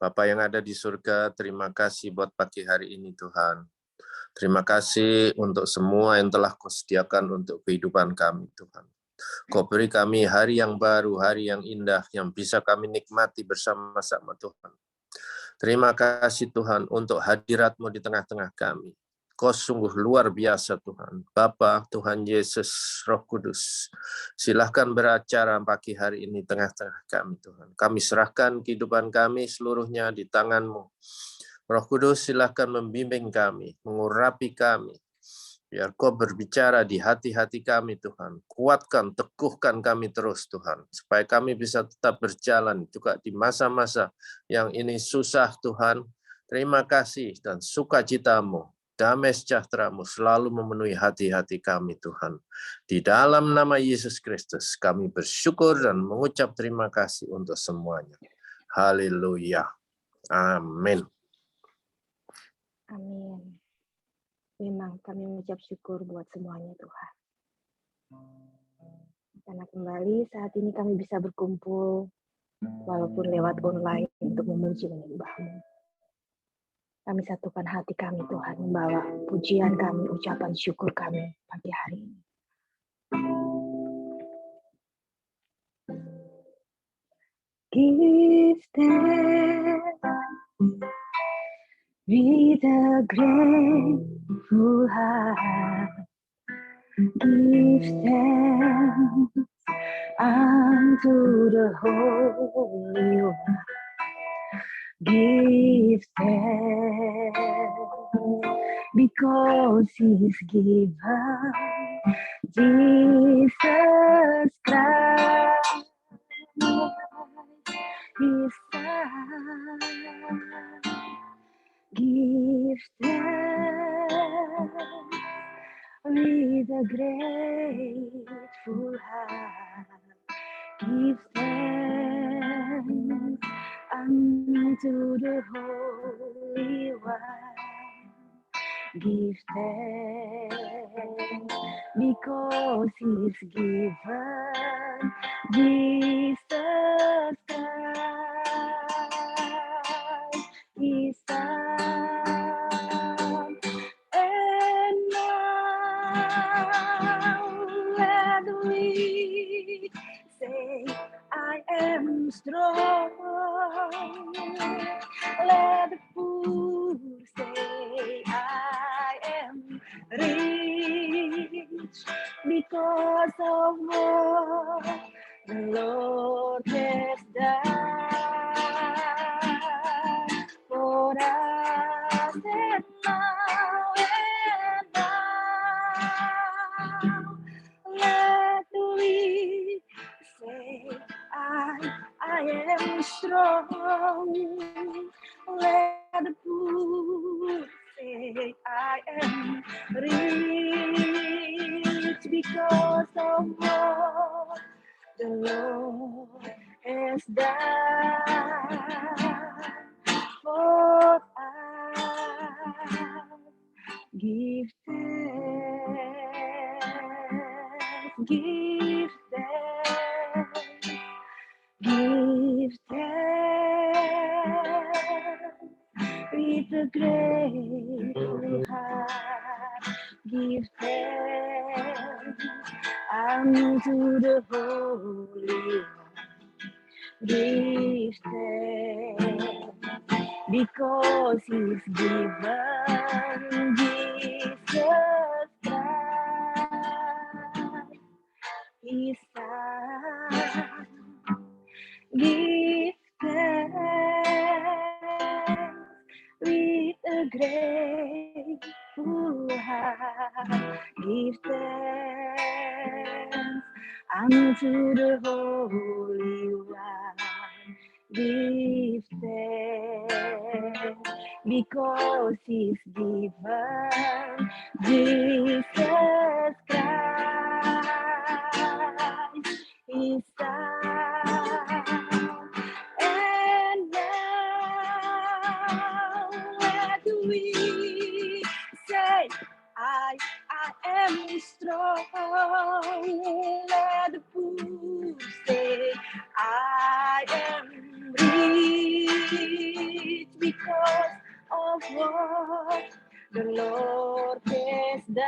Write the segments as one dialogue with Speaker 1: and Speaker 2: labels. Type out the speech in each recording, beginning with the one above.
Speaker 1: Bapa yang ada di surga, terima kasih buat pagi hari ini Tuhan. Terima kasih untuk semua yang telah Kau sediakan untuk kehidupan kami Tuhan. Kau beri kami hari yang baru, hari yang indah, yang bisa kami nikmati bersama-sama Tuhan. Terima kasih Tuhan untuk hadirat-Mu di tengah-tengah kami. Kau sungguh luar biasa Tuhan. Bapa, Tuhan Yesus, Roh Kudus. Silahkan beracara pagi hari ini tengah-tengah kami Tuhan. Kami serahkan kehidupan kami seluruhnya di tangan-Mu. Roh Kudus silahkan membimbing kami, mengurapi kami. Biar Kau berbicara di hati-hati kami Tuhan. Kuatkan, teguhkan kami terus Tuhan. Supaya kami bisa tetap berjalan juga di masa-masa yang ini susah Tuhan. Terima kasih dan sukacita-Mu, damai sejahtera-Mu selalu memenuhi hati-hati kami Tuhan. Di dalam nama Yesus Kristus kami bersyukur dan mengucap terima kasih untuk semuanya. Haleluya. Amin.
Speaker 2: Amin. Memang kami mengucap syukur buat semuanya Tuhan. Karena kembali saat ini kami bisa berkumpul walaupun lewat online untuk memuji menyembah-Mu. Kami satukan hati kami Tuhan, membawa pujian kami, ucapan syukur kami pagi hari ini. Give thanks with a grateful heart. Give thanks unto the Holy One. Give thanks because He's given Jesus Christ, His Son. Give thanks with a grateful heart. Give thanks unto the Holy One. Give thanks because He's given Jesus Christ, His Son. And now let we say, I am strong. Let the poor say, I am rich because of what the Lord has done for us. And now, let we say, I am strong. Let the poor say, I am rich because of what the Lord has done for us. Give thanks, give thanks, give thanks with a grateful heart. Give thanks unto the Holy One. Give thanks because He's given Jesus Christ, His Son. Give thanks with a grateful heart. Give thanks unto the Holy One. Give thanks because He's given Jesus Christ, His Son. And now let we say, I am strong. Let the poor say, I am rich of what the Lord has done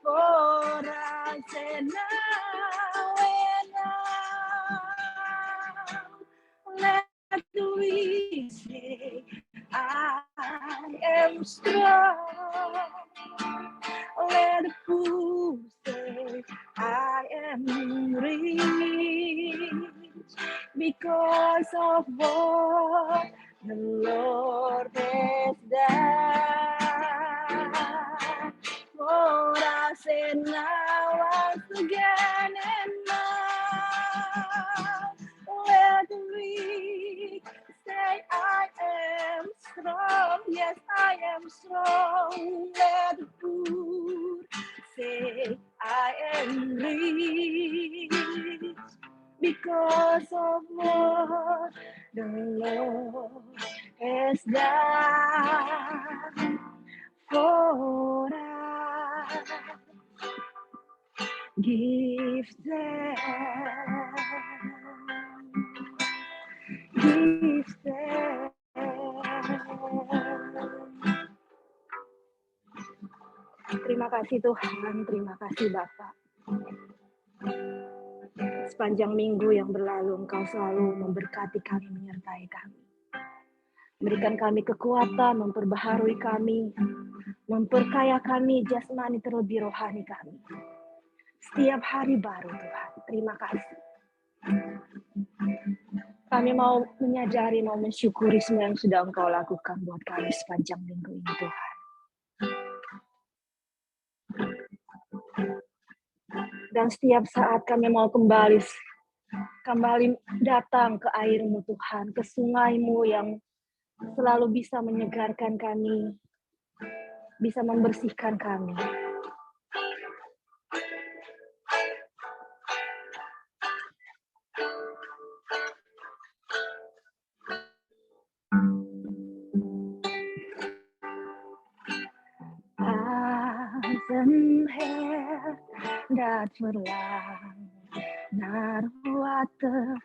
Speaker 2: for us, and now let we say, I am strong. Let the poor say, I am rich because of what the Lord has done for us, and now once again, and now let the weak say, I am strong. Yes, I am strong. Let the poor say, I am rich because of what the Lord has done for us. Give thanks. Give thanks. Terima kasih Tuhan, terima kasih Bapak. Sepanjang minggu yang berlalu, Engkau selalu memberkati kami, menyertai kami. Berikan kami kekuatan, memperbaharui kami, memperkaya kami jasmani terlebih rohani kami. Setiap hari baru Tuhan, terima kasih. Kami mau menyadari, mau mensyukuri semua yang sudah Engkau lakukan buat kami sepanjang minggu ini Tuhan. Dan setiap saat kami mau kembali datang ke air-Mu Tuhan, ke sungai-Mu yang selalu bisa menyegarkan kami, bisa membersihkan kami. As an hair that verlang naar water,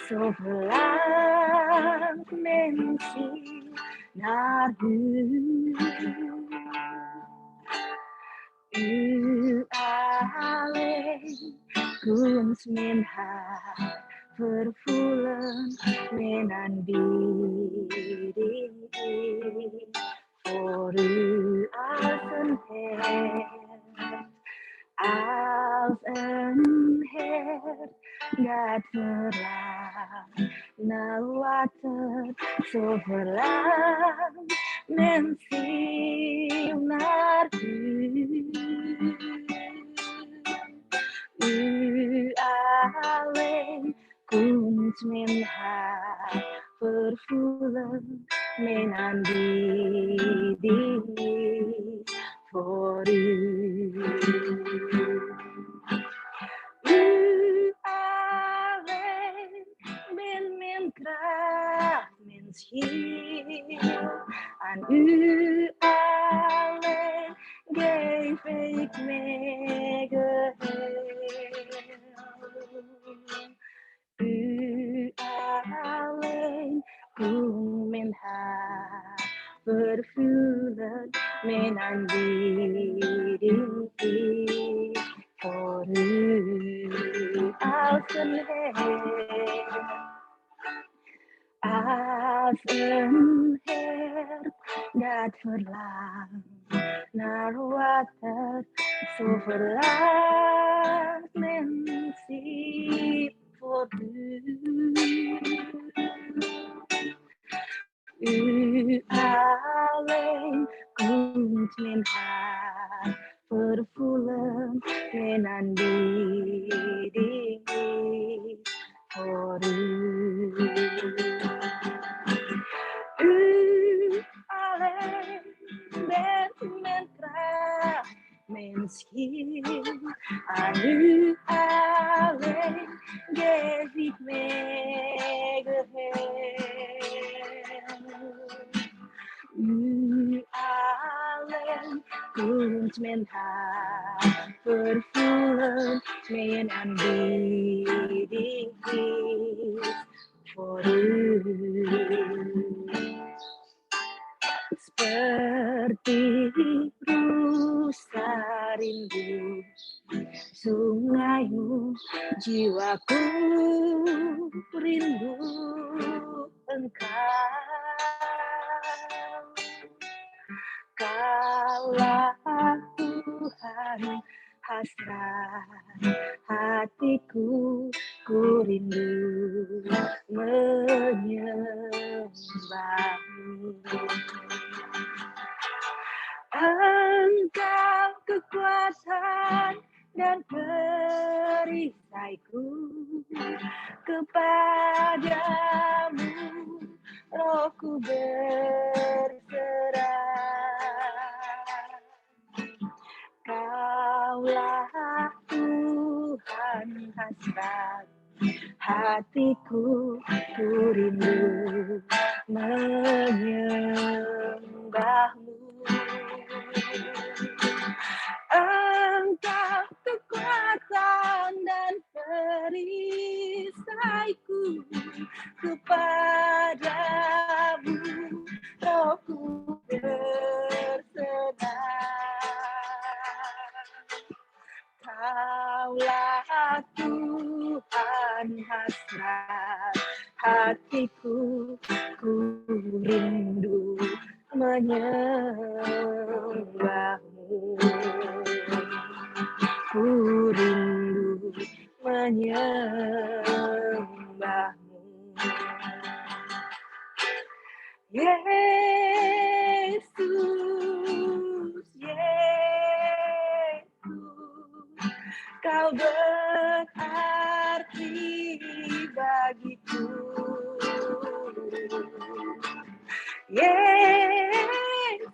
Speaker 2: zo verlangt men zich naar u. U alleen kunt men haar vervoelen, men aanbidding voor u als een hert dat verlangt naar water, zo verlangt men ziel naar u. U alleen kunt men haar vervoelen, men aanbidding voor u. U alleen ben mijn kracht, mijn schild. Aan u alleen geef ik mij geheel. U alleen kunt men haar vervullen, mijn aanbidding is voor u als een hert dat verlangt naar water, zo verlangt men zich voor u. U alleen kunt men haar vervoelen, men aanbidding is voor u. U alleen bent mijn kracht, mijn schild. Aan u alleen geef ik mij geheel. U alleen kunt men haar vervoelen, mijn aanbidding is voor u. rindu Engkau. Kaulah Tuhan, hasrat hatiku, ku rindu menyembahmu. Engkau kekuatan dan perisaiku, kepadamu rohku berserah. Kaulah Tuhan, hasrat hatiku, ku rindu menyembahmu. Engkau kekuatan dan perisaiku, kepadamu rohku berserah. Kaulah Tuhan, hasrat hatiku, ku rindu menyembahmu. Ku rindu menyembahmu. Yesus, Yesus, Kau berarti bagiku. Yesus,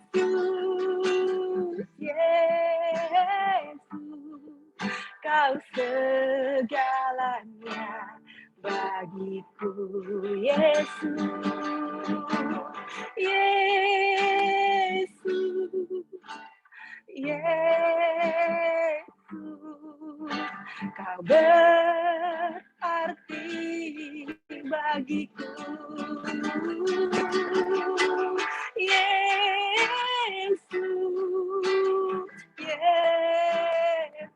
Speaker 2: Yesus, Kau segalanya bagiku. Yesus, Yesus, Yesus, Kau berarti bagiku. Yesus, Yesus,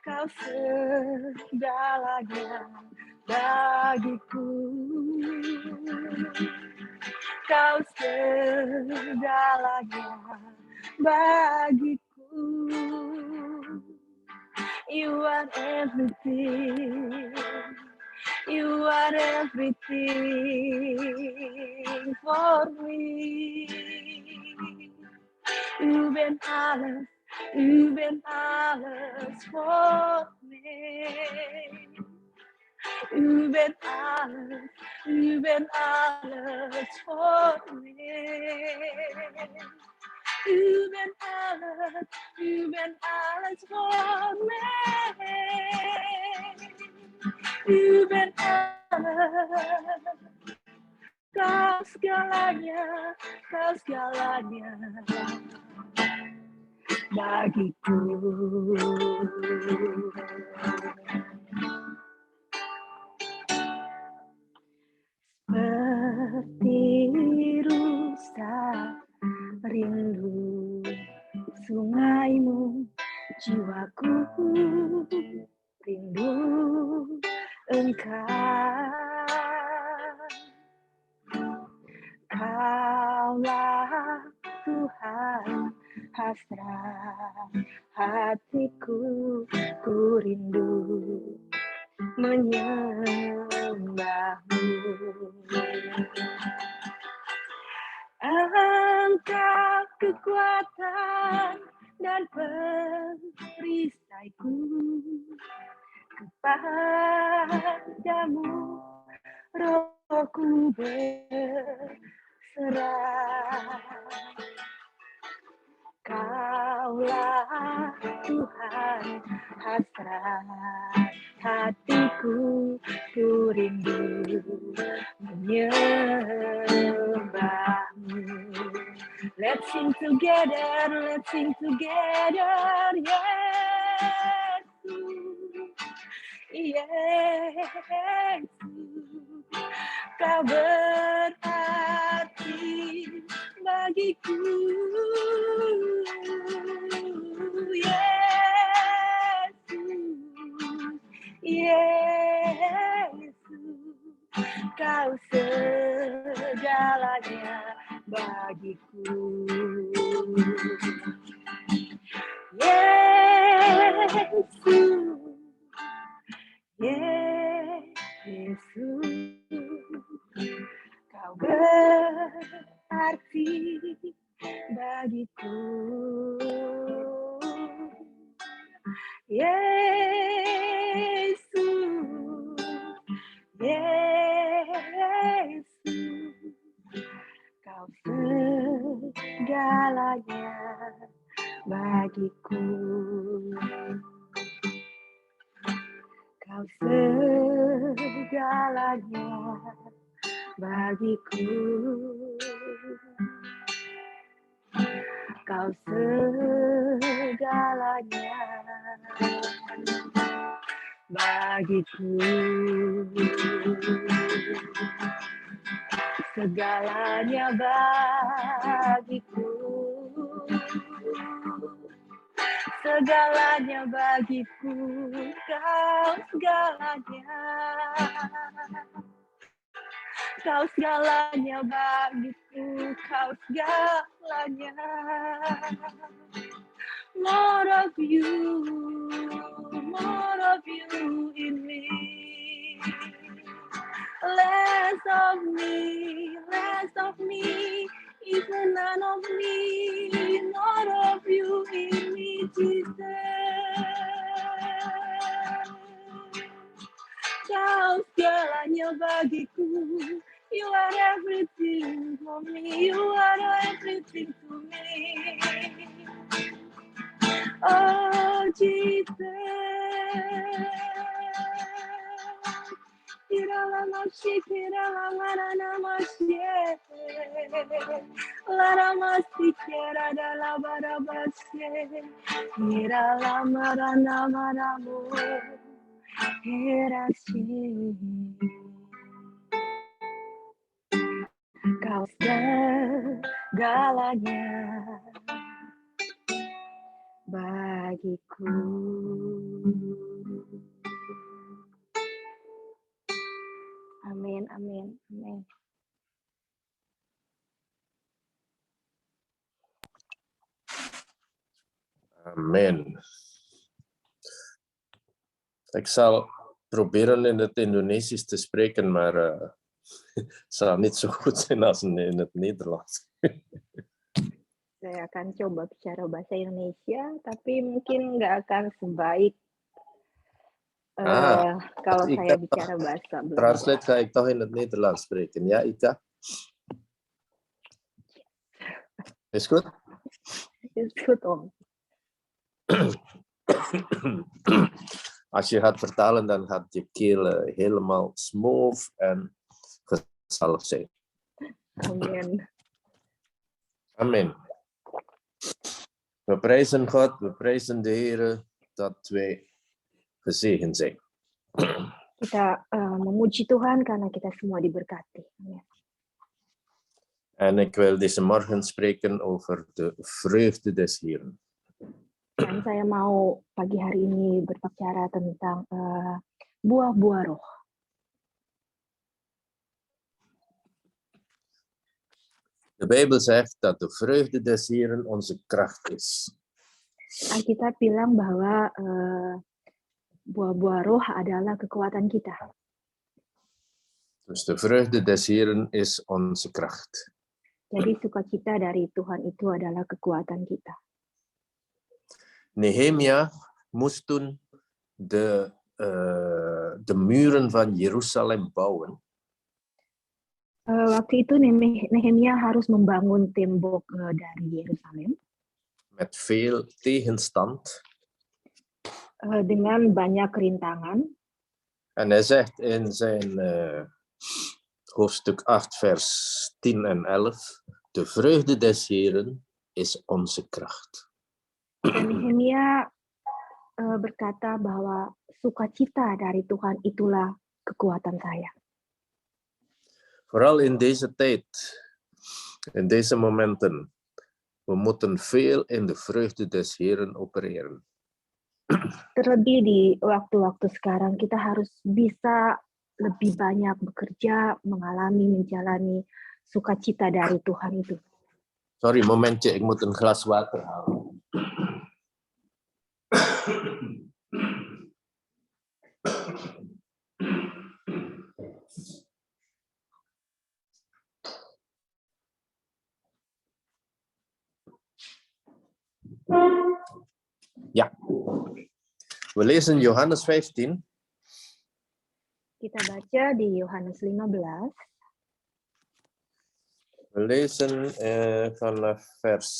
Speaker 2: Kau segalanya bagiku. Kau segalanya bagiku. You are everything. You are everything for me. You bent alles for me. You bent alles for me. You bent alles for me. You bent alles. Kau segalanya bagiku. Seperti rusa rindu sungaimu, jiwaku rindu Engkau. Kaulah Tuhan, hasrat hatiku, ku rindu menyembahmu. Engkau kekuatan dan perisaiku, kepadamu rohku berserah. Kaulah Tuhan, hasrat hatiku, ku rindu menyembahmu. Let's sing together, Yesus, Yesus, Kau berarti bagiku. Yesus, Yesus, Kau segalanya bagiku. Yesus, Yesus, Kau berarti bagiku. Yesus, Yesus, Kau segalanya bagiku. Kau segalanya bagiku. Kau segalanya bagiku. Segalanya bagiku. Segalanya bagiku. Kau segalanya. Kau segalanya bagiku. Kau segalanya. More of you in me. Less of me, even none of me. More of you in me, Jesus. Kau segalanya bagiku. You are everything for me. You are everything to me. Oh, Jesus. Kau segalanya bagiku. Amin, amin, amin.
Speaker 1: Amen. Ik zal proberen in het Indonesisch te spreken, maar het zal niet zo goed zijn als in het Nederlands.
Speaker 2: Saya akan coba bicara bahasa Indonesia, tapi mungkin nggak akan sebaik kalau saya bicara bahasa Belanda.
Speaker 1: Translate ga ik toch in het Nederlands spreken, ja, Ika? Is goed?
Speaker 2: Is goed, Om.
Speaker 1: Als je gaat vertalen, dan gaat je keel helemaal smooth en gezellig zijn.
Speaker 2: Amin.
Speaker 1: Amen. We prijzen God, we prijzen de Heer dat wij gezegend zijn.
Speaker 2: Kita memuji Tuhan karena kita semua diberkati. Amin.
Speaker 1: En ik wil deze morgen spreken over de vreugde des Heeren.
Speaker 2: Dan saya mau pagi hari ini berbicara tentang buah-buah roh.
Speaker 1: De Bijbel zegt dat de vreugde des Heeren onze kracht is.
Speaker 2: Alkitab bilang bahwa buah-buah roh adalah kekuatan kita.
Speaker 1: Dus de vreugde des Heeren is onze kracht.
Speaker 2: Jadi sukacita dari Tuhan itu adalah kekuatan kita.
Speaker 1: Nehemia moest toen de muren van Jeruzalem bouwen.
Speaker 2: Waktu itu Nehemia harus membangun tembok dari Yerusalem.
Speaker 1: Met veel tegenstand.
Speaker 2: Dengan banyak rintangan.
Speaker 1: En hij zegt in zijn hoofdstuk 8, vers 10 en 11, de vreugde des Heeren is onze kracht.
Speaker 2: Dan Nehemia berkata bahwa sukacita dari Tuhan itulah kekuatan saya.
Speaker 1: Vooral in deze tijd, in deze momenten, we moeten veel in de vreugde des Heeren opereren.
Speaker 2: Terlebih di waktu-waktu sekarang kita harus bisa lebih banyak bekerja, menjalani sukacita dari Tuhan itu.
Speaker 1: Sorry, momentje, ik moet een glas water halen. Ja, we lezen Johannes 15.
Speaker 2: Kita baca di Yohanes 15.
Speaker 1: We lezen vanaf vers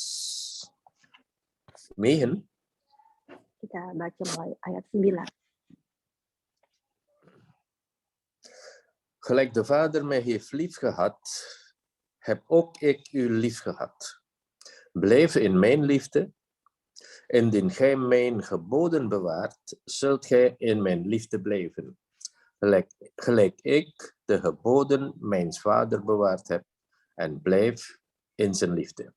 Speaker 1: 9.
Speaker 2: Kita baca mulai ayat 9.
Speaker 1: Gelijk de Vader mij heeft liefgehad, heb ook ik u liefgehad. Blijf in mijn liefde. Indien gij mijn geboden bewaart, zult gij in mijn liefde blijven. Gelijk ik de geboden mijns Vader bewaard heb en blijf in zijn liefde.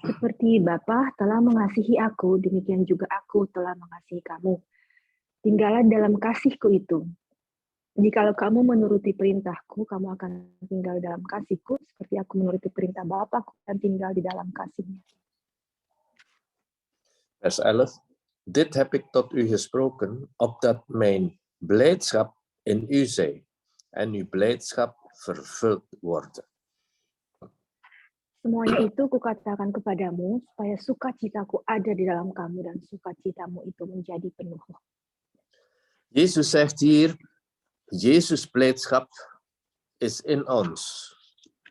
Speaker 2: Seperti Bapa telah mengasihi aku, demikian juga aku telah mengasihi kamu. Tinggallah dalam kasihku itu. Jikalau kamu menuruti perintahku, kamu akan tinggal dalam kasihku, seperti aku menuruti perintah Bapa dan tinggal di dalam kasihnya.
Speaker 1: Vers 11. Dit heb ik tot u gesproken, opdat mijn blijdschap in u zij en uw blijdschap vervuld wordt.
Speaker 2: Semuanya itu kukatakan kepadamu, supaya sukacitaku ada di dalam kamu dan sukacitamu itu menjadi penuh.
Speaker 1: Jezus zegt hier, Jezus' blijdschap is in ons.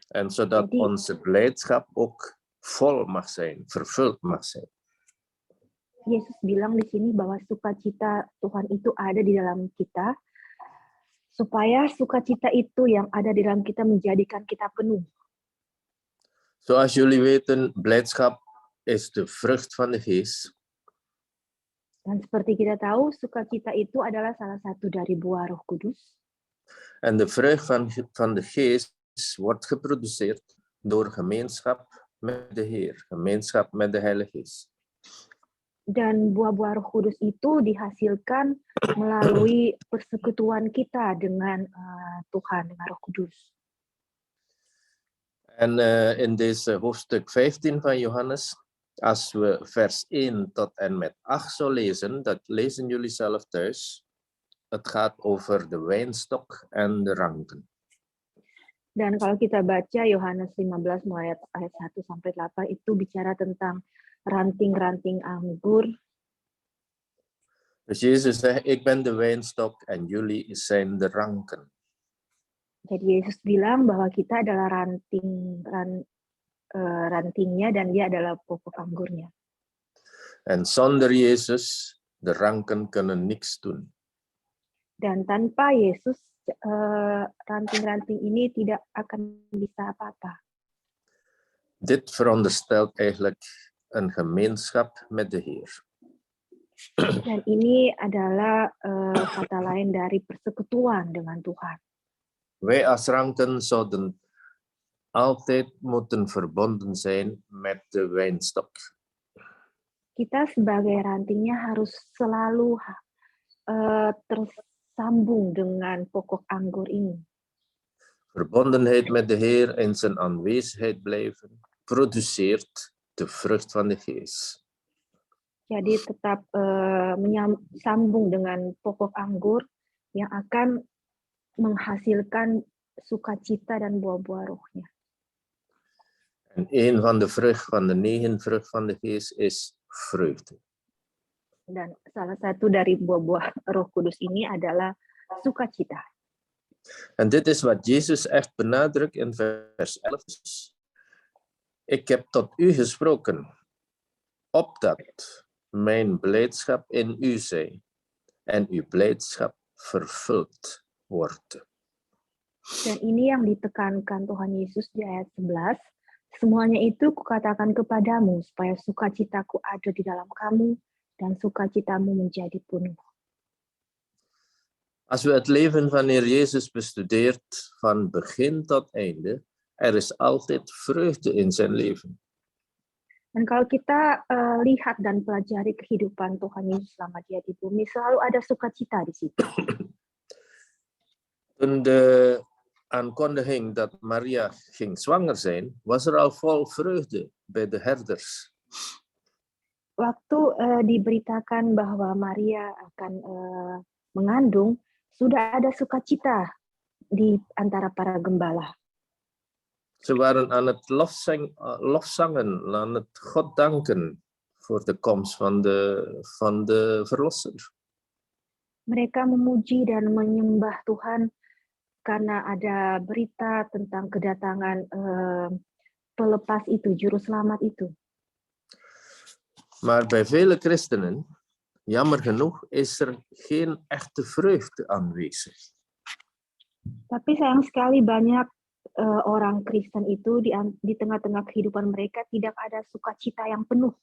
Speaker 1: En zodat onze blijdschap ook vol mag zijn, vervuld mag zijn.
Speaker 2: Yesus bilang di sini bahwa sukacita Tuhan itu ada di dalam kita, supaya sukacita itu yang ada di dalam kita menjadikan kita penuh.
Speaker 1: Zoals jullie weten, blijdschap is de vrucht van de geest.
Speaker 2: Dan seperti kita tahu, sukacita itu adalah salah satu dari buah Roh Kudus.
Speaker 1: En de vrucht van de geest wordt geproduceerd door gemeenschap met de Heer, gemeenschap met de Heilige Geest.
Speaker 2: Dan buah-buah Roh Kudus itu dihasilkan melalui persekutuan kita dengan Tuhan, dengan Roh Kudus.
Speaker 1: En in deze hoofdstuk 15 van Johannes, als we vers 1 tot en met 8 zo lezen, dat lezen jullie zelf thuis. Het gaat over de wijnstok en de ranken.
Speaker 2: Dan kalau kita baca Yohanes 15 mulai ayat 1 sampai 8 itu bicara tentang ranting-ranting anggur.
Speaker 1: Dus Jezus zegt, ik ben de wijnstok en jullie zijn de ranken.
Speaker 2: Jadi Yesus bilang bahwa kita adalah rantingnya dan dia adalah pokok anggurnya.
Speaker 1: En zonder Jezus, de ranken kunnen niks doen.
Speaker 2: Dan tanpa Yesus, ranting-ranting ini tidak akan bisa apa-apa.
Speaker 1: Dit veronderstelt eigenlijk een gemeenschap met de Heer.
Speaker 2: Dan ini adalah kata lain dari persekutuan dengan Tuhan.
Speaker 1: Wij als ranken zouden altijd moeten verbonden zijn met de wijnstok.
Speaker 2: Kita sebagai rantingnya harus selalu tersambung dengan pokok anggur ini.
Speaker 1: Verbondenheid met de Heer in zijn aanwezigheid blijven, produceert de vrucht van de geest.
Speaker 2: Jadi tetap menyambung dengan pokok anggur yang akan menghasilkan sukacita dan buah-buah rohnya.
Speaker 1: En een van de vrucht van de 9 vrucht van de geest is vreugde.
Speaker 2: Dan salah satu dari buah-buah Roh Kudus ini adalah sukacita.
Speaker 1: En dit is wat Jezus echt benadrukt in vers 11. Ik heb tot u gesproken, opdat mijn blijdschap in u zij en uw blijdschap vervuld wordt.
Speaker 2: Dan ini yang ditekankan Tuhan Yesus di ayat 11. Semuanya itu kukatakan kepadamu, supaya sukacitaku ada di dalam kamu, dan sukacitamu menjadi penuh.
Speaker 1: Als we het leven van Heer Jezus bestudeert, van begin tot einde, er is altijd vreugde in zijn leven.
Speaker 2: Dan kalau kita lihat dan pelajari kehidupan Tuhan Yesus selama dia di bumi, selalu ada sukacita di situ.
Speaker 1: Toen de aankondiging dat Maria ging zwanger zijn, was er al vol vreugde bij de herders.
Speaker 2: Waktu diberitakan bahwa Maria akan mengandung, sudah ada sukacita di antara para gembala.
Speaker 1: Ze waren aan het lofzangen, aan het God danken voor de komst van de Verlosser.
Speaker 2: Mereka memuji dan menyembah Tuhan karena ada berita tentang kedatangan pelepas itu, juru selamat itu.
Speaker 1: Maar bij vele christenen, jammer genoeg, is er geen echte vreugde aanwezig.
Speaker 2: Tapi sayang sekali banyak orang Kristen itu di tengah-tengah kehidupan mereka tidak ada sukacita yang penuh.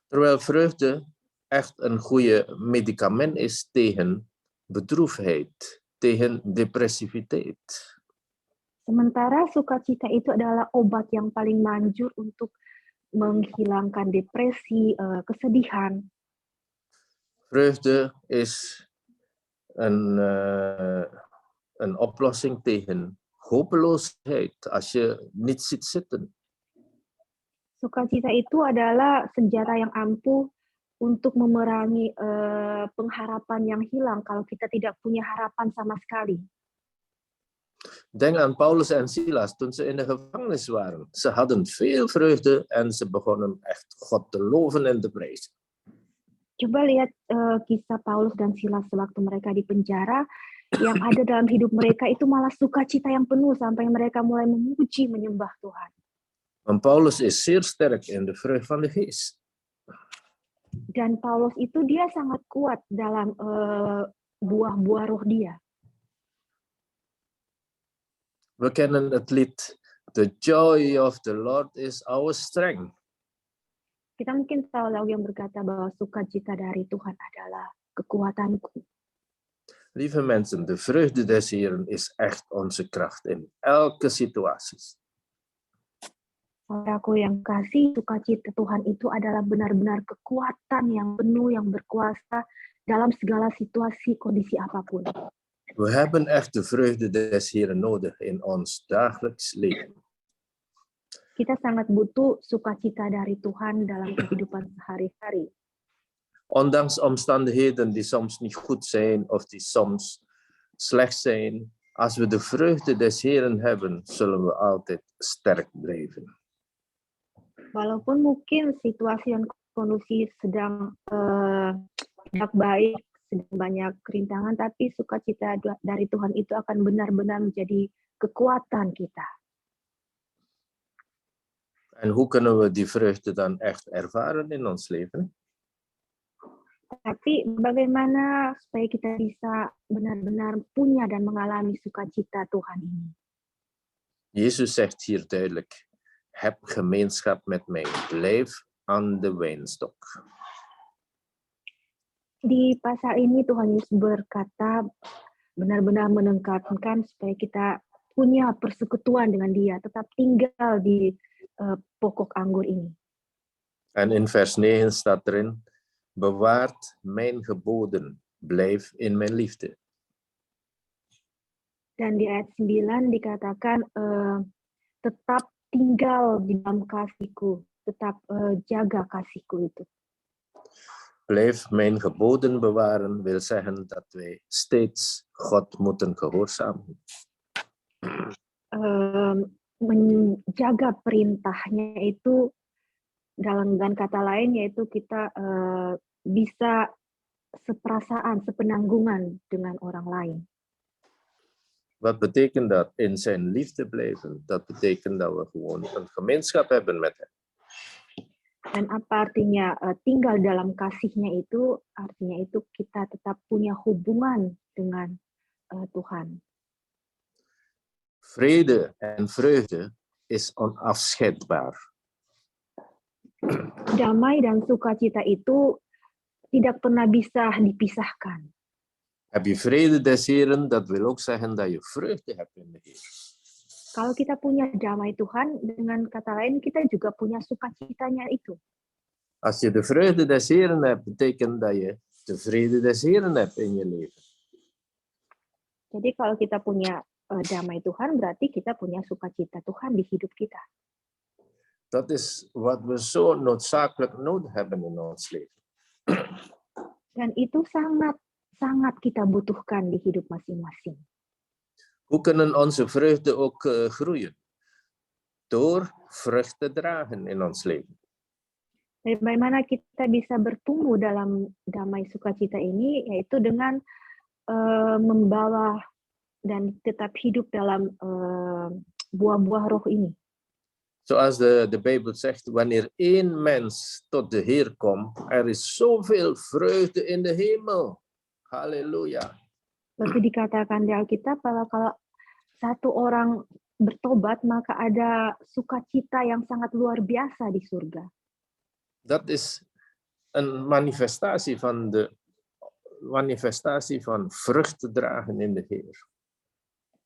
Speaker 1: Terwijl vreugde echt een goede medicament is tegen bedroefdheid, tegen depressiviteit.
Speaker 2: Sementara sukacita itu adalah obat yang paling manjur untuk menghilangkan depresi, kesedihan.
Speaker 1: Vreugde is een oplossing tegen hopeloosheid als je niet ziet zitten.
Speaker 2: Sukacita itu adalah senjata yang ampuh untuk memerangi pengharapan yang hilang kalau kita tidak punya harapan sama sekali.
Speaker 1: Denk aan Paulus en Silas toen ze in de gevangenis waren. Ze hadden veel vreugde en ze begonnen echt God te loven en te prijzen.
Speaker 2: Coba lihat kisah Paulus dan Silas sewaktu mereka di penjara. Yang ada dalam hidup mereka itu malah sukacita yang penuh sampai mereka mulai memuji, menyembah Tuhan.
Speaker 1: Want Paulus is zeer sterk in de vreugde van de geest.
Speaker 2: Dan Paulus itu dia sangat kuat dalam buah-buah roh dia.
Speaker 1: We kennen het lied The joy of the Lord is our strength.
Speaker 2: Kita mungkin tahu lagu yang berkata bahwa sukacita dari Tuhan adalah kekuatanku.
Speaker 1: Lieve mensen, de vreugde des Heeren is echt onze kracht in elke situatie.
Speaker 2: Saudaraku yang kasih, sukacita Tuhan itu adalah benar-benar kekuatan yang penuh, yang berkuasa dalam segala situasi, kondisi apapun.
Speaker 1: We hebben echt de vreugde des Heeren nodig in ons dagelijks leven.
Speaker 2: Kita sangat butuh sukacita dari Tuhan dalam kehidupan sehari-hari.
Speaker 1: Ondanks omstandigheden die soms niet goed zijn of die soms slecht zijn, als we de vreugde des Heeren hebben, zullen we altijd sterk blijven.
Speaker 2: Walaupun mungkin situasi dan kondisi sedang tidak baik, sedang banyak kerintangan, tapi sukacita dari Tuhan itu akan benar-benar menjadi kekuatan kita.
Speaker 1: En hoe kunnen we die vreugde dan echt ervaren in ons leven?
Speaker 2: Tapi bagaimana supaya kita bisa benar-benar punya dan mengalami sukacita Tuhan ini?
Speaker 1: Jezus zegt hier duidelijk, heb gemeenschap met mij, blijf aan de wijnstok.
Speaker 2: Di pasal ini Tuhan Yesus berkata benar-benar menekankan supaya kita punya persekutuan dengan Dia, tetap tinggal di pokok anggur ini.
Speaker 1: En in vers 9 staat erin, bewaart mijn geboden, blijf in mijn liefde.
Speaker 2: Dan di ayat 9 dikatakan tetap tinggal di dalam kasihku, tetap jaga kasihku itu.
Speaker 1: Blijf mijn geboden bewaren, wil zeggen dat wij steeds God moeten gehoorzamen.
Speaker 2: Menjaga perintahnya itu dengan kata lain yaitu kita bisa seperasaan, sepenanggungan dengan orang lain.
Speaker 1: Wat betekent dat? In zijn liefde blijven. Dat betekent dat we gewoon een gemeenschap hebben met hem.
Speaker 2: Dan apa artinya tinggal dalam kasihnya itu? Artinya itu kita tetap punya hubungan dengan Tuhan.
Speaker 1: Vrede en vreugde is onafscheidbaar.
Speaker 2: Damai dan sukacita itu tidak pernah bisa dipisahkan.
Speaker 1: Heb je vrede des Heren, dat wil ook zeggen dat je vreugde hebt in de Heer.
Speaker 2: Kalau kita punya damai Tuhan, dengan kata lain kita juga punya sukacitanya itu.
Speaker 1: Als je de vreugde des Heren hebt, betekent dat je de vrede des Heren hebt in je leven.
Speaker 2: Jadi kalau kita punya damai Tuhan, berarti kita punya sukacita Tuhan di hidup kita.
Speaker 1: Dat is wat we zo noodzakelijk nodig hebben in ons leven.
Speaker 2: Dan itu sangat kita butuhkan di hidup masing-masing.
Speaker 1: Hoe kunnen onze vreugde ook groeien? Door vrucht te dragen in ons leven.
Speaker 2: Bagaimana kita bisa bertumbuh dalam damai sukacita ini, yaitu dengan membawa dan tetap hidup dalam buah-buah roh ini.
Speaker 1: Zoals de Bijbel zegt, wanneer één mens tot de Heer komt, er is zoveel vreugde in de hemel. Halleluja.
Speaker 2: Seperti dikatakan di Alkitab, kalau satu orang bertobat, maka ada sukacita yang sangat luar biasa di surga.
Speaker 1: Dat is een manifestatie van vrucht te dragen in de Heer.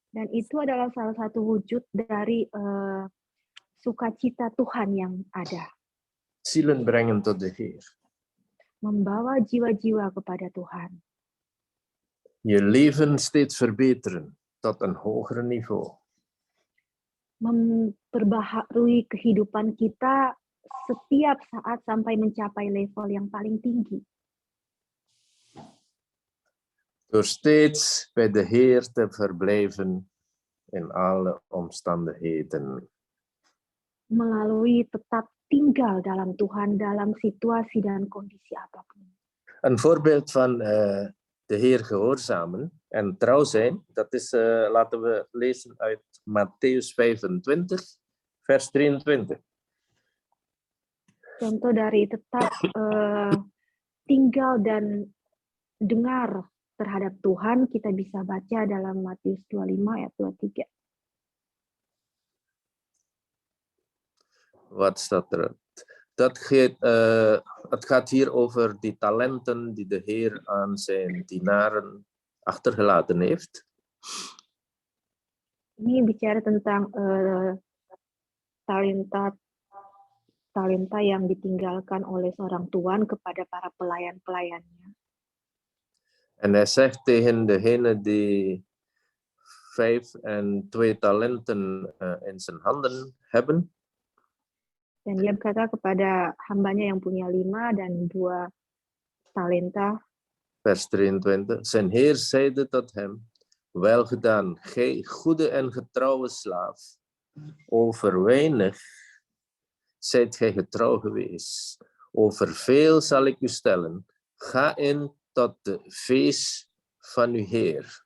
Speaker 2: Dan itu adalah salah satu wujud dari sukacita Tuhan yang ada.
Speaker 1: Zielen brengen tot de Heer.
Speaker 2: Membawa jiwa-jiwa kepada Tuhan.
Speaker 1: Je leven steeds verbeteren tot een hoger niveau.
Speaker 2: Memperbaharui kehidupan kita setiap saat sampai mencapai level yang paling tinggi.
Speaker 1: Door steeds bij de Heer te verblijven in alle omstandigheden.
Speaker 2: Melalui tetap tinggal dalam Tuhan dalam situasi dan kondisi apapun.
Speaker 1: Een voorbeeld van de Heer gehoorzamen en trouw zijn, dat is, laten we lezen uit Mattheus 25, vers 23.
Speaker 2: Contoh dari tetap tinggal dan dengar terhadap Tuhan, kita bisa baca dalam Matius 25 ayat 23.
Speaker 1: Wat staat er? Het gaat hier over die talenten die de Heer aan zijn dienaren achtergelaten heeft.
Speaker 2: Ini bicara tentang talenta yang ditinggalkan oleh seorang tuan kepada para pelayan-pelayannya.
Speaker 1: En hij zegt tegen degene die 5 en 2 talenten in zijn handen hebben.
Speaker 2: Dan dia berkata kepada hambanya yang punya 5 dan 2 talenta.
Speaker 1: Vers 23. Zijn Heer zeide tot hem, wel gedaan, gij goede en getrouwe slaaf. Over weinig zijt gij getrouw geweest. Over veel zal ik u stellen. Ga in tot de feest van uw Heer.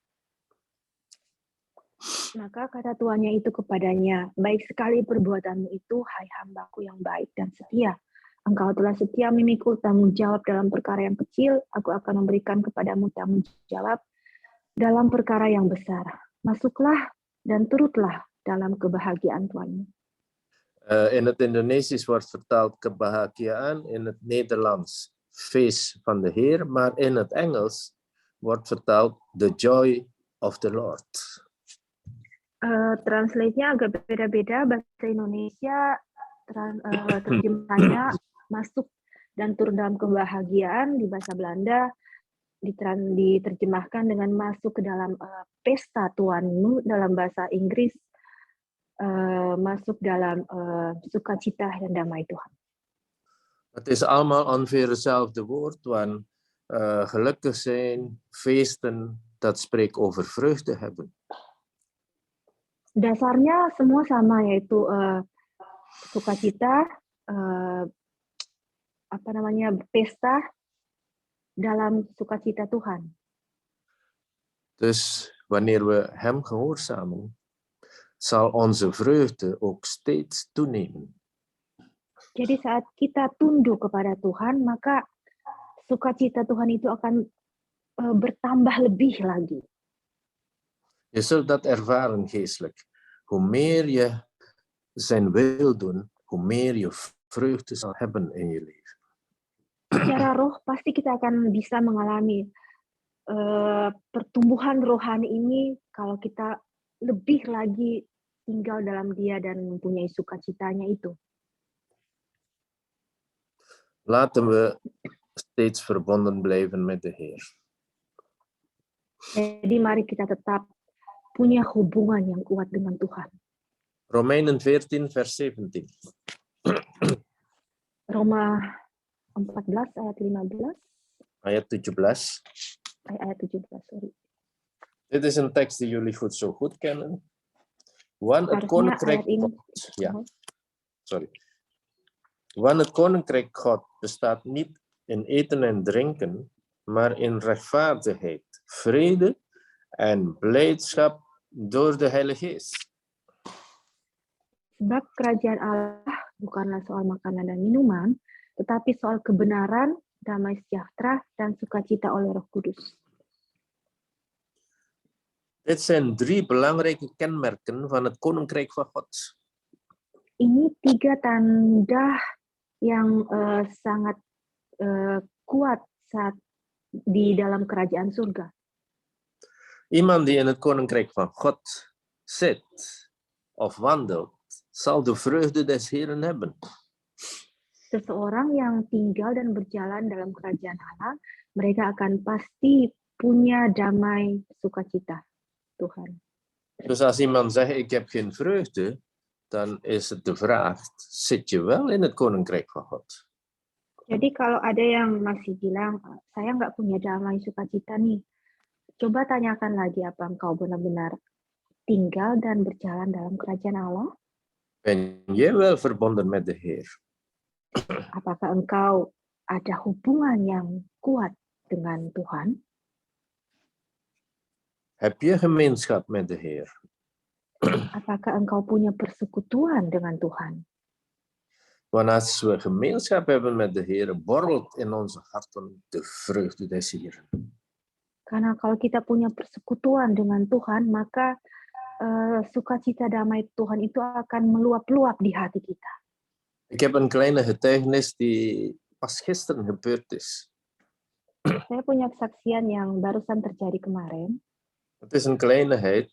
Speaker 2: Maka kata tuannya itu kepadanya, baik sekali perbuatanmu itu, hai hambaku yang baik dan setia. Engkau telah setia memikul tanggung jawab dalam perkara yang kecil, aku akan memberikan kepadamu tanggung jawab dalam perkara yang besar. Masuklah dan turutlah dalam kebahagiaan tuanmu.
Speaker 1: In het Indonesisch wordt vertaald kebahagiaan, in het Nederlands feest van de Heer, maar in het Engels wordt vertaald the joy of the Lord.
Speaker 2: Translate-nya agak beda-beda. Bahasa Indonesia terjemahannya masuk dan turun dalam kebahagiaan. Di bahasa Belanda diterjemahkan dengan masuk ke dalam pesta Tuhanmu. Dalam bahasa Inggris masuk dalam sukacita dan damai Tuhan.
Speaker 1: Het is allemaal ongeveer hetzelfde woord, want gelukkig zijn, feesten, dat spreekt over vreugde hebben.
Speaker 2: Dasarnya semua sama, yaitu sukacita, pesta dalam sukacita Tuhan.
Speaker 1: Dus wanneer we hem gehoorzamen, zal onze vreugde ook steeds toenemen.
Speaker 2: Jadi saat kita tunduk kepada Tuhan, maka sukacita Tuhan itu akan bertambah lebih lagi.
Speaker 1: Je zult dat ervaren geestelijk. Hoe meer je zijn wil doen, hoe meer je vreugde zal hebben in je leven.
Speaker 2: Secara roh pasti kita akan bisa mengalami pertumbuhan rohani ini kalau kita lebih lagi tinggal dalam Dia dan mempunyai sukacitanya itu.
Speaker 1: Laten we steeds verbonden blijven met de Heer.
Speaker 2: Jadi mari kita tetap punya hubungan yang kuat dengan Tuhan.
Speaker 1: Romeinen 14 vers 17.
Speaker 2: Roma 14 ayat 15.
Speaker 1: Ayat 17.
Speaker 2: Ayat 17, sorry.
Speaker 1: Dit is een tekst die jullie zo goed kennen. Want het
Speaker 2: Harusnya
Speaker 1: koninkrijk
Speaker 2: ayat ini.
Speaker 1: God, ja, sorry. Want het koninkrijk God bestaat niet in eten en drinken, maar in rechtvaardigheid, vrede en blijdschap door de Heilige Geest.
Speaker 2: Sebab kerajaan Allah bukanlah soal makanan dan minuman, tetapi soal kebenaran, damai sejahtera, dan sukacita oleh Roh Kudus.
Speaker 1: Dit zijn 3 belangrijke kenmerken van het koninkrijk van God.
Speaker 2: Ini 3 tanda yang sangat kuat saat di dalam kerajaan surga.
Speaker 1: Iemand die in het koninkrijk van God zit of wandelt, zal de vreugde des Heeren hebben.
Speaker 2: Seseorang yang tinggal dan berjalan dalam kerajaan Allah, mereka akan pasti punya damai sukacita Tuhan.
Speaker 1: Dus als iemand zegt, ik heb geen vreugde, dan is het de vraag, zit je wel in het koninkrijk van God?
Speaker 2: Jadi kalau ada yang masih bilang, saya nggak punya damai sukacita nih, coba tanyakan lagi apa engkau benar-benar tinggal dan berjalan dalam kerajaan Allah?
Speaker 1: Ben je wel verbonden met de Heer?
Speaker 2: Apakah engkau ada hubungan yang kuat dengan Tuhan?
Speaker 1: Heb je gemeenschap met de Heer?
Speaker 2: Apakah engkau punya persekutuan dengan Tuhan?
Speaker 1: Want als we gemeenschap hebben met de Heer, borrelt in onze harten de vreugde des Heeren.
Speaker 2: Karena kalau kita punya persekutuan dengan Tuhan, maka sukacita damai Tuhan itu akan meluap-luap di hati kita.
Speaker 1: Ik heb een kleine getuigenis die pas gisteren gebeurd is.
Speaker 2: Saya punya kesaksian yang barusan terjadi kemarin.
Speaker 1: Het is een kleinigheid.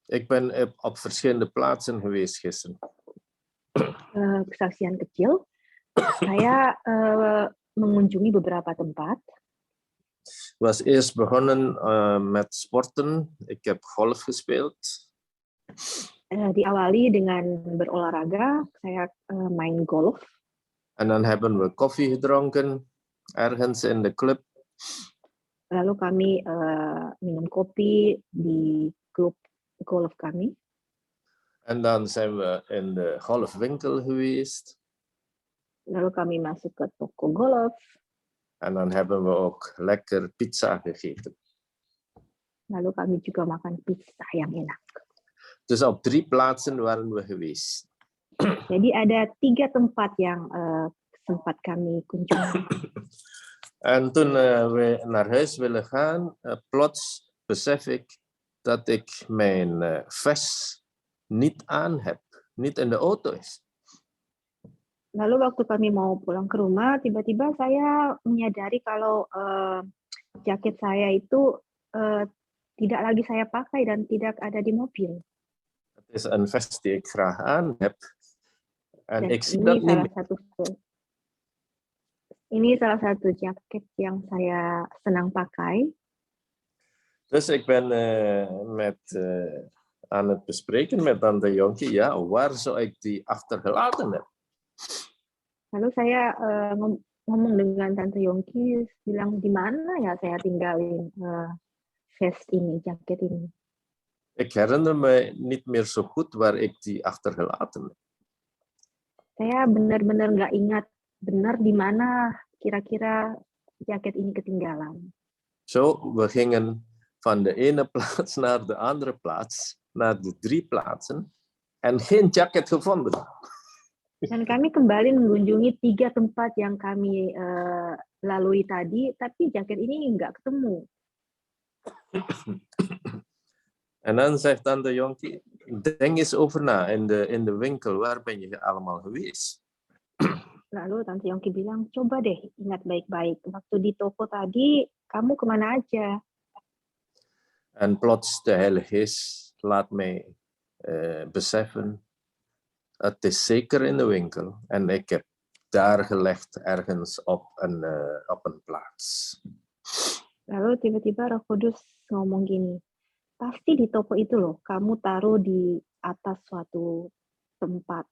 Speaker 1: Ik ben op verschillende plaatsen geweest gisteren.
Speaker 2: Kesaksian kecil. Saya mengunjungi beberapa tempat.
Speaker 1: Was eerst begonnen met sporten. Ik heb golf gespeeld.
Speaker 2: Diawali dengan berolahraga, saya main golf.
Speaker 1: En dan hebben we koffie gedronken, ergens in de club.
Speaker 2: Lalu kami minum kopi di klub golf kami.
Speaker 1: En dan zijn we in de golfwinkel geweest.
Speaker 2: Lalu kami masuk ke toko golf.
Speaker 1: En dan hebben we ook lekker pizza gegeten.
Speaker 2: Lalu kami juga makan pizza yang enak.
Speaker 1: Dus op 3 plaatsen waren we geweest.
Speaker 2: Jadi ada 3 tempat yang sempat kami kunjungi.
Speaker 1: En toen we naar huis willen gaan, plots besef ik dat ik mijn vest niet aan heb, niet in de auto is.
Speaker 2: Lalu waktu kami mau pulang ke rumah, tiba-tiba saya menyadari kalau jaket saya itu tidak lagi saya pakai dan tidak ada di mobil.
Speaker 1: Het is een vest die ik graag aan heb. En
Speaker 2: Dan
Speaker 1: ik zie dat niet meer.
Speaker 2: Ini salah satu jaket yang saya senang pakai.
Speaker 1: Dus ik ben aan het bespreken met Tante Yonki, ja, waar zou ik die achtergelaten hebben?
Speaker 2: Lalu saya ngomong dengan Tante Yongki, bilang di mana ya saya tinggalin vest ini, jaket ini.
Speaker 1: Ik herinner me niet meer zo goed waar ik die achtergelaten heb.
Speaker 2: Saya benar-benar nggak ingat benar di mana kira-kira jaket ini ketinggalan.
Speaker 1: Zo, we gingen van de ene plaats naar de andere plaats, naar de 3 plaatsen, en geen jacket gevonden.
Speaker 2: Dan kami kembali mengunjungi 3 tempat yang kami lalui tadi, tapi jaket ini nggak ketemu.
Speaker 1: En dan zegt Tante Yonki, denk eens over na, in de winkel, waar ben je allemaal geweest?
Speaker 2: Lalu Tante Yongki bilang, coba deh ingat baik-baik. Waktu di toko tadi, kamu kemana aja?
Speaker 1: En plots de Heilige Geest laat mij beseffen, het is zeker in de winkel. En ik heb daar gelegd ergens op een plaats.
Speaker 2: Lalu tiba-tiba Roh Kudus ngomong gini, pasti di toko itu loh, kamu taruh di atas suatu tempat.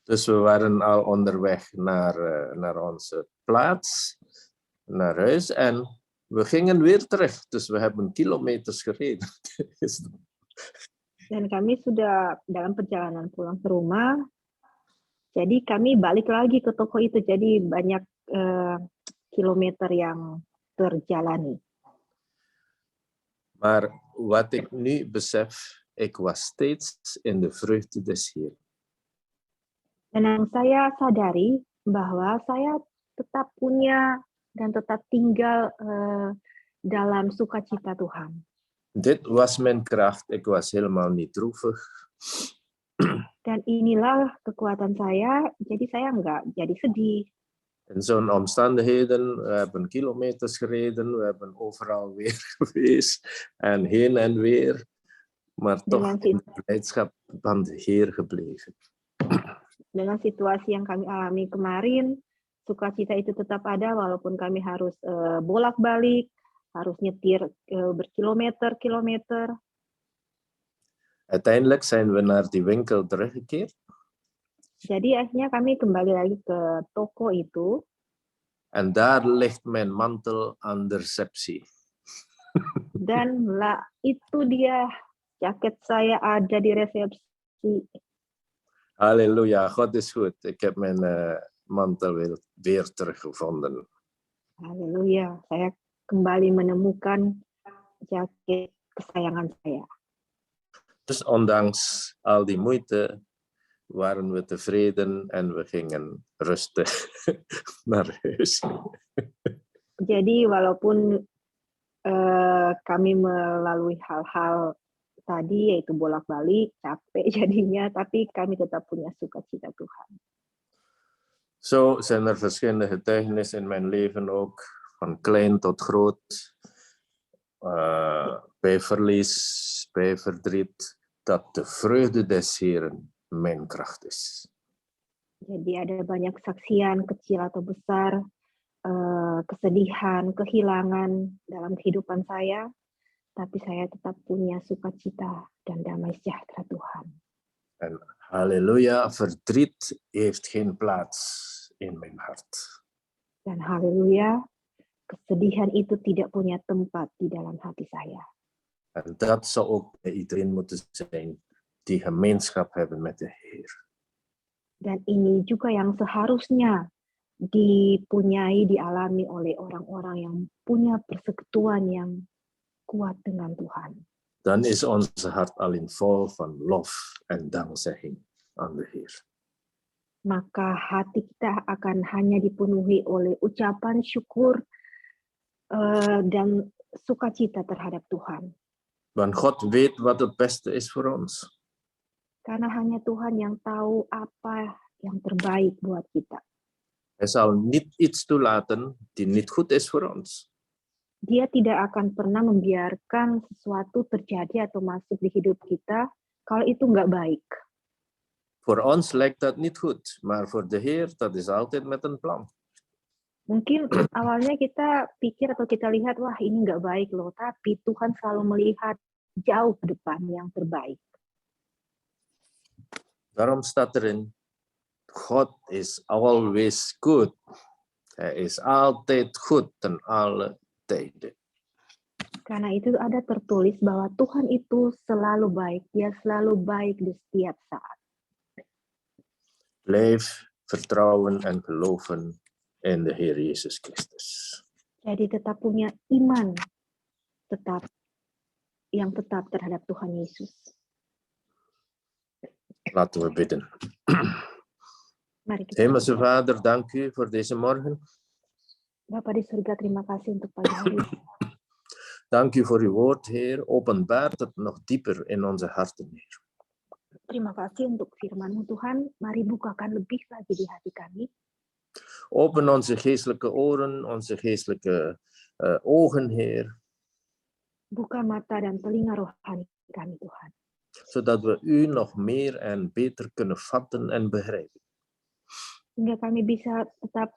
Speaker 1: Dus we waren al onderweg naar onze plaats, naar huis, en we gingen weer terug. Dus we hebben kilometers gereden.
Speaker 2: Dan kami sudah dalam perjalanan pulang ke rumah, jadi kami balik lagi ke toko itu, jadi banyak kilometer yang terjalani.
Speaker 1: Maar wat ik nu besef, ik was steeds in de vreugde des Heeren.
Speaker 2: Dan yang saya sadari bahwa saya tetap punya dan tetap tinggal dalam sukacita Tuhan.
Speaker 1: Dit was mijn kracht, ik was helemaal niet droevig.
Speaker 2: Dan inilah kekuatan saya, jadi saya nggak jadi sedih.
Speaker 1: In zo'n omstandigheden, we hebben kilometers gereden, we hebben overal weer geweest en heen en weer, maar toch in de blijdschap van de Heer gebleven.
Speaker 2: Dengan situasi yang kami alami kemarin, sukacita itu tetap ada walaupun kami harus bolak-balik, harus nyetir berkilometer-kilometer.
Speaker 1: Uiteindelijk zijn we naar die winkel teruggekeerd.
Speaker 2: Jadi akhirnya kami kembali lagi ke toko itu.
Speaker 1: En daar ligt mijn mantel aan de receptie.
Speaker 2: Dan itu dia, jaket saya ada di resepsi.
Speaker 1: Halleluja, God is goed. Ik heb mijn mantel weer teruggevonden.
Speaker 2: Halleluja, saya kembali menemukan jaket kesayangan saya.
Speaker 1: Dus ondanks al die moeite waren we tevreden en we gingen rustig naar huis.
Speaker 2: Jadi walaupun kami melalui hal-hal tadi, yaitu bolak-balik, capek jadinya, tapi kami tetap punya sukacita Tuhan.
Speaker 1: Zo zijn er verschillende getuigenissen in mijn leven ook, van klein tot groot, bij verlies, bij verdriet, dat de vreugde des Heeren mijn kracht is.
Speaker 2: Jadi ada banyak kesaksian kecil atau besar, kesedihan, kehilangan dalam kehidupan saya, tapi saya tetap punya sukacita dan damai sejahtera Tuhan.
Speaker 1: En halleluja, verdriet heeft geen plaats in mijn hart.
Speaker 2: Dan halleluja, kesedihan itu tidak punya tempat di dalam hati saya.
Speaker 1: En dat zou ook bij iedereen moeten zijn die gemeenschap hebben met de Heer.
Speaker 2: Dan ini juga yang seharusnya dipunyai, dialami oleh orang-orang yang punya persekutuan yang kuat dengan Tuhan.
Speaker 1: Dan is onze hart alleen vol van lof en dankzegging aan de Heer.
Speaker 2: Maka hati kita akan hanya dipenuhi oleh ucapan syukur dan sukacita terhadap Tuhan.
Speaker 1: Want God weet wat het beste is voor ons.
Speaker 2: Karena hanya Tuhan yang tahu apa yang terbaik buat kita.
Speaker 1: Hij zal niet iets toelaten die niet goed is voor ons.
Speaker 2: Dia tidak akan pernah membiarkan sesuatu terjadi atau masuk di hidup kita kalau itu nggak baik.
Speaker 1: Voor ons lijkt dat niet goed, maar voor de Heer, dat is altijd met een plan.
Speaker 2: Mungkin awalnya kita pikir atau kita lihat, wah ini nggak baik loh, tapi Tuhan selalu melihat jauh ke depan yang terbaik.
Speaker 1: Daarom staat erin, God is always good. Hij is altijd goed ten alle tijden.
Speaker 2: Karena itu ada tertulis bahwa Tuhan itu selalu baik, Dia selalu baik di setiap saat.
Speaker 1: Blijf vertrouwen en geloven in de Heer Jezus Christus.
Speaker 2: Jadi tetap punya iman, yang tetap terhadap Tuhan Yesus.
Speaker 1: Laten we bidden.
Speaker 2: Mari kita
Speaker 1: Hemelse Vader, dank u voor deze morgen.
Speaker 2: Bapa di surga, terima kasih untuk pagi hari.
Speaker 1: Dank u voor uw woord, Heer. Openbaart het nog dieper in onze harten, Heer.
Speaker 2: Terima kasih untuk firman-Mu Tuhan. Mari bukakan lebih lagi di hati kami.
Speaker 1: Open onze geestelijke oren, onze geestelijke ogen, Heer.
Speaker 2: Buka mata dan telinga rohani kami, Tuhan.
Speaker 1: Zodat we u nog meer en beter kunnen vatten en begrijpen.
Speaker 2: Sehingga kami bisa tetap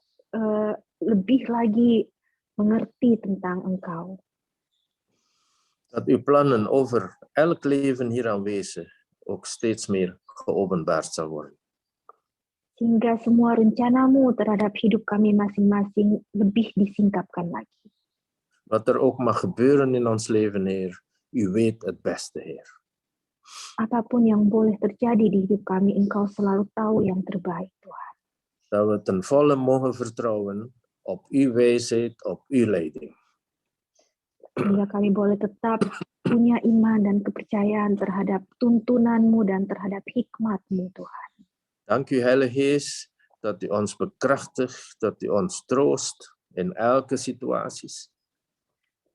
Speaker 2: lebih lagi mengerti tentang Engkau.
Speaker 1: Dat uw plannen over elk leven hier aanwezig ook steeds meer geopenbaard zal worden.
Speaker 2: Sehingga semua rencanamu terhadap hidup kami masing-masing lebih disingkapkan lagi.
Speaker 1: Wat er ook mag gebeuren in ons leven, Heer, u weet het beste, Heer.
Speaker 2: Apapun yang boleh terjadi di hidup kami, Engkau selalu tahu yang terbaik, Tuhan.
Speaker 1: Dat we ten volle mogen vertrouwen op uw wijsheid, op uw leiding.
Speaker 2: Sehingga kami boleh tetap punya iman dan kepercayaan terhadap tuntunanmu dan terhadap hikmat-Mu, Tuhan.
Speaker 1: Dank u, Heilige Geest, dat u ons bekrachtigt, dat u ons troost in elke situatie.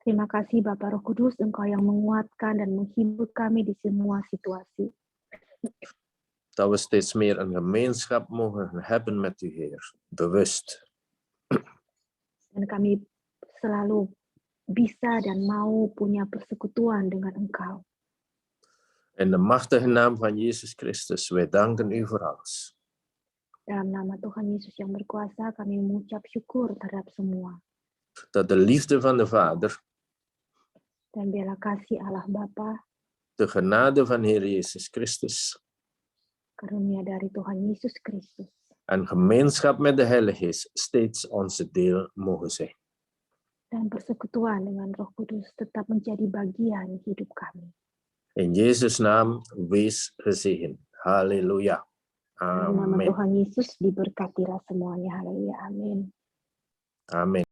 Speaker 2: Terima kasih Bapa Roh Kudus, Engkau yang menguatkan dan menghibur kami di semua situasi.
Speaker 1: Dat we steeds meer een gemeenschap mogen hebben met u, Heer, bewust.
Speaker 2: Dan kami selalu bisa dan mau punya persekutuan dengan Engkau.
Speaker 1: In de machtige naam van Jezus Christus, wij danken u voor alles.
Speaker 2: Dalam nama Tuhan Yesus yang berkuasa, kami mengucap syukur terhadap semua.
Speaker 1: Dat de liefde van de Vader,
Speaker 2: Dan biarlah kasih Allah Bapa,
Speaker 1: de genade van Heer Jezus Christus
Speaker 2: karunia dari Tuhan Yesus Kristus,
Speaker 1: en gemeenschap met de Heilige Geest steeds onze deel mogen zijn.
Speaker 2: dan persekutuan dengan Roh Kudus tetap menjadi bagian hidup kami.
Speaker 1: In Jezus' naam, wees gezegend. Halleluja.
Speaker 2: Dalam nama
Speaker 1: Amen.
Speaker 2: Tuhan Yesus diberkatilah semuanya. Haleluya. Amin.
Speaker 1: Amen.